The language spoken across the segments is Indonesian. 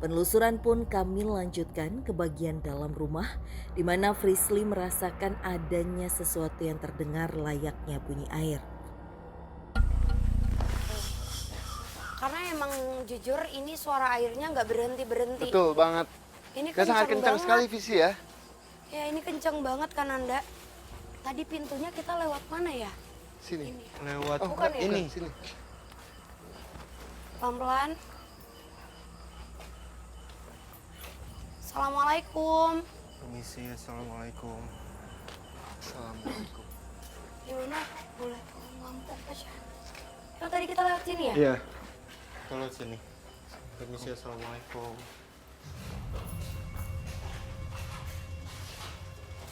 Penelusuran pun kami lanjutkan ke bagian dalam rumah, di mana Frisly merasakan adanya sesuatu yang terdengar layaknya bunyi air. Karena emang jujur ini suara airnya nggak berhenti-berhenti. Betul banget. Ini Dan sangat kencang banget. sekali Visi ya. Ya ini kencang banget kan Anda. Tadi pintunya kita lewat mana ya? Sini. Ini. Lewat Bukan ya? ini. Sini. Pelan-pelan. Assalamualaikum. Permisi, assalamualaikum. Assalamualaikum. Gimana? Boleh ngomong apa sih? Yang tadi kita lewat sini ya? Iya. Tolong sini. Permisi, assalamualaikum.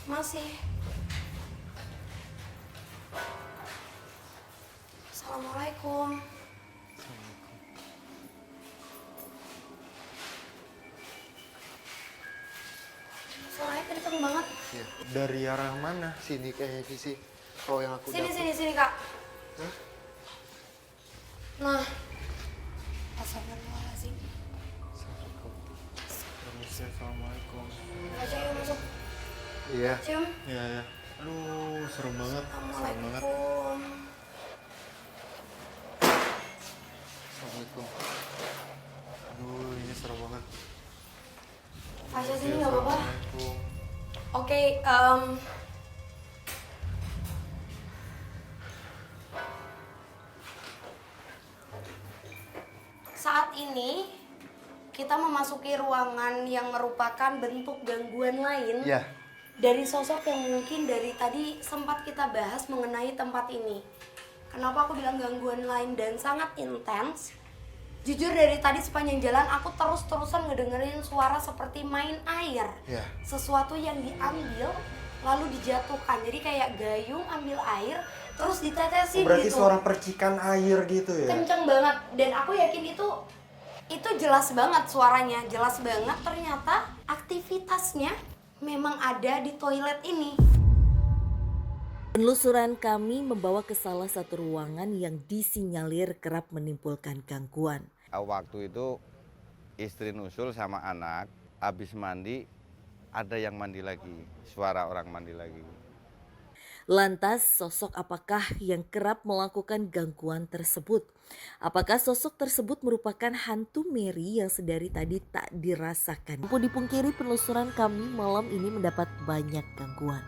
Masih. Assalamualaikum. Suaranya kenceng banget. Iya. Dari arah mana? Sini kayak Visi. Kalau yang aku Sini, dapet. sini, Kak. Hah? Nah. Astagfirullahaladzim. Permisi, assalamualaikum. Aja yuk masuk. Iya. Cium. Ya, ya. Aduh, serem banget. Serem banget. Assalamualaikum. Assalamualaikum. Aduh, ini serem banget. Aja sini nggak apa-apa. Assalamualaikum. Oke, saat ini kita memasuki ruangan yang merupakan bentuk gangguan lain Iya. dari sosok yang mungkin dari tadi sempat kita bahas mengenai tempat ini. Kenapa aku bilang gangguan lain dan sangat intens? Jujur dari tadi sepanjang jalan aku terus-terusan ngedengerin suara seperti main air. Iya. Sesuatu yang diambil lalu dijatuhkan. Jadi kayak gayung ambil air terus ditetesin Berarti gitu. suara percikan air gitu ya? Kenceng banget dan aku yakin itu jelas banget suaranya, jelas banget ternyata aktivitasnya memang ada di toilet ini. Penelusuran kami membawa ke salah satu ruangan yang disinyalir kerap menimbulkan gangguan. Waktu itu istri nusul sama anak, habis mandi ada yang mandi lagi, suara orang mandi lagi. Lantas sosok apakah yang kerap melakukan gangguan tersebut? Apakah sosok tersebut merupakan hantu Mary yang sedari tadi tak dirasakan? Mampu dipungkiri, penelusuran kami malam ini mendapat banyak gangguan.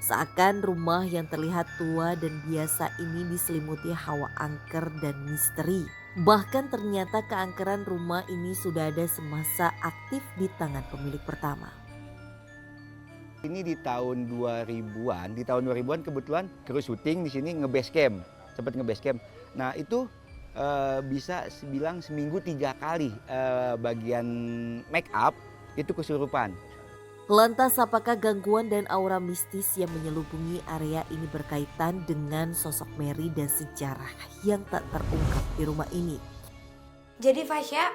Seakan rumah yang terlihat tua dan biasa ini diselimuti hawa angker dan misteri. Bahkan ternyata keangkeran rumah ini sudah ada semasa aktif di tangan pemilik pertama. Ini di tahun 2000-an, kebetulan kru syuting di sini nge-base camp, sempat nge-base camp. Nah itu bisa bilang seminggu 3 kali bagian make up itu kesurupan. Lantas apakah gangguan dan aura mistis yang menyelubungi area ini berkaitan dengan sosok Mary dan sejarah yang tak terungkap di rumah ini? Jadi Fasya,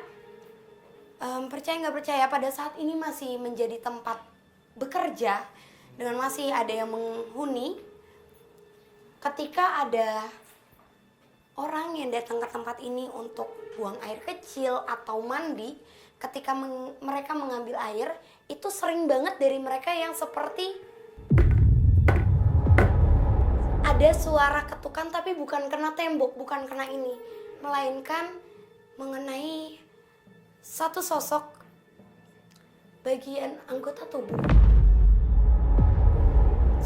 percaya nggak percaya pada saat ini masih menjadi tempat bekerja dengan masih ada yang menghuni. Ketika ada orang yang datang ke tempat ini untuk buang air kecil atau mandi, ketika mereka mengambil air, itu sering banget dari mereka yang seperti ada suara ketukan tapi bukan kena tembok, bukan kena ini, melainkan mengenai satu sosok bagian anggota tubuh.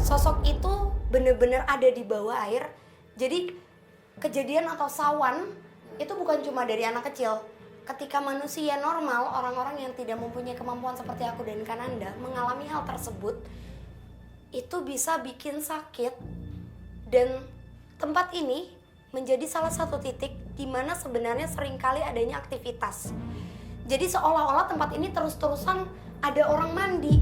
Sosok itu benar-benar ada di bawah air. Jadi kejadian atau sawan itu bukan cuma dari anak kecil. Ketika manusia normal, orang-orang yang tidak mempunyai kemampuan seperti aku dan Kananda mengalami hal tersebut, itu bisa bikin sakit. Dan tempat ini menjadi salah satu titik di mana sebenarnya seringkali adanya aktivitas. Jadi seolah-olah tempat ini terus-terusan ada orang mandi.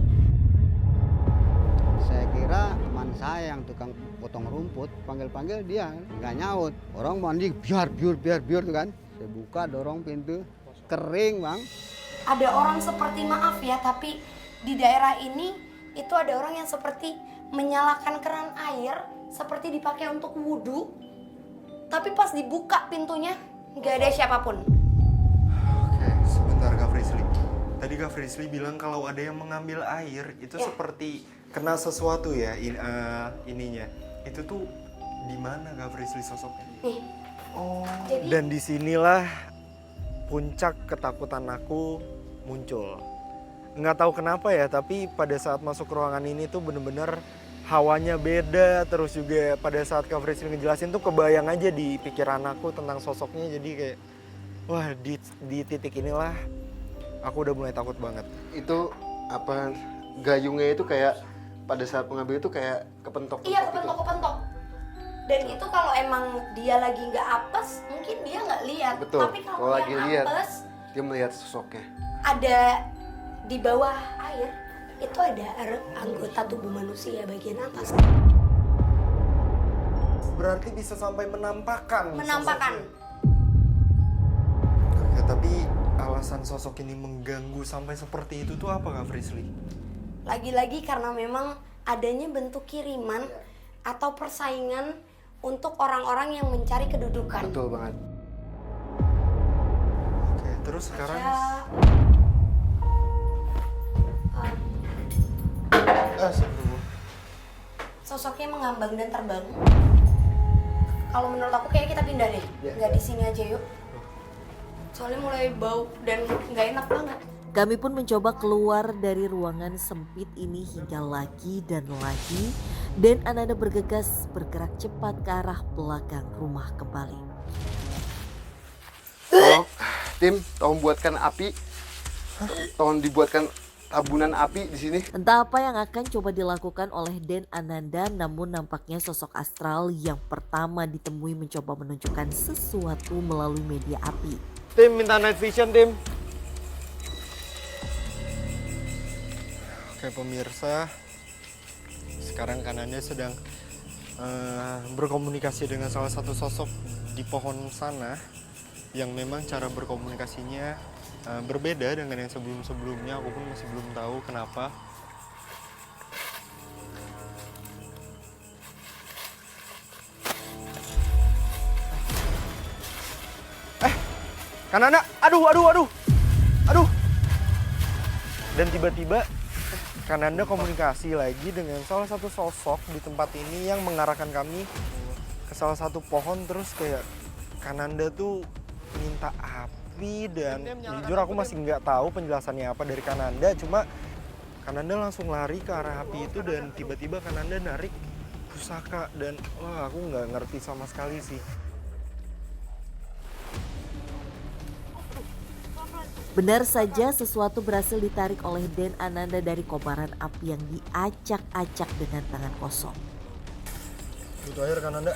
Saya kira teman saya yang tukang potong rumput, panggil-panggil dia nggak nyaut. Orang mandi biar tuh kan. Saya buka, dorong pintu, kering bang. Ada orang seperti maaf ya, tapi di daerah ini itu ada orang yang seperti menyalakan keran air seperti dipakai untuk wudhu. Tapi pas dibuka pintunya nggak ada siapapun. Oke, sebentar Kak Frisly. tadi Kak Frisly bilang kalau ada yang mengambil air itu seperti kena sesuatu ya ininya. Itu tuh di mana Kak Frisly sosoknya? Nih. Oh. Jadi- Dan disinilah puncak ketakutan aku muncul. Nggak tahu kenapa ya, tapi pada saat masuk ruangan ini tuh bener-bener hawanya beda. Terus juga pada saat Kak Frisly ngejelasin tuh kebayang aja di pikiran aku tentang sosoknya. Jadi kayak, wah di titik inilah aku udah mulai takut banget. Itu apa, gayungnya itu kayak pada saat mengambil itu kayak kepentok. Iya, kepentok-kepentok. Dan itu kalau emang dia lagi nggak apes, mungkin dia nggak lihat. Betul. Tapi Kalau kalau lagi dia lihat, apes, dia melihat sosoknya. ada di bawah air, itu ada anggota tubuh manusia bagian atas. Berarti bisa sampai menampakkan. Menampakkan. Oke, tapi alasan sosok ini mengganggu sampai seperti itu tuh apa Kak Frisly? Lagi-lagi karena memang adanya bentuk kiriman atau persaingan untuk orang-orang yang mencari kedudukan. Betul banget. Oke, terus sekarang Ya, sebelum sosoknya mengambang dan terbang. Kalau menurut aku kayak kita pindah deh, nggak di sini aja yuk. Soalnya mulai bau dan nggak enak banget. Kami pun mencoba keluar dari ruangan sempit ini hingga lagi dan lagi, dan Ananda bergegas bergerak cepat ke arah belakang rumah kembali. Tolong buatkan api. Tolong dibuatkan tabunan api di sini. Entah apa yang akan coba dilakukan oleh Den Ananda, namun nampaknya sosok astral yang pertama ditemui mencoba menunjukkan sesuatu melalui media api. tim minta night vision tim. Oke pemirsa, sekarang Kananda sedang berkomunikasi dengan salah satu sosok di pohon sana yang memang cara berkomunikasinya berbeda dengan yang sebelum-sebelumnya. Aku pun masih belum tahu kenapa. Kananda, aduh. Dan tiba-tiba Kananda komunikasi lagi dengan salah satu sosok di tempat ini yang mengarahkan kami ke salah satu pohon. Terus kayak Kananda tuh minta api, dan jujur aku masih nggak tahu penjelasannya apa dari Kananda. Cuma Kananda langsung lari ke arah api itu dan tiba-tiba Kananda narik pusaka, dan wah aku nggak ngerti sama sekali sih. Benar saja sesuatu berhasil ditarik oleh Den Ananda dari kobaran api yang diacak-acak dengan tangan kosong. Itu air Kananda.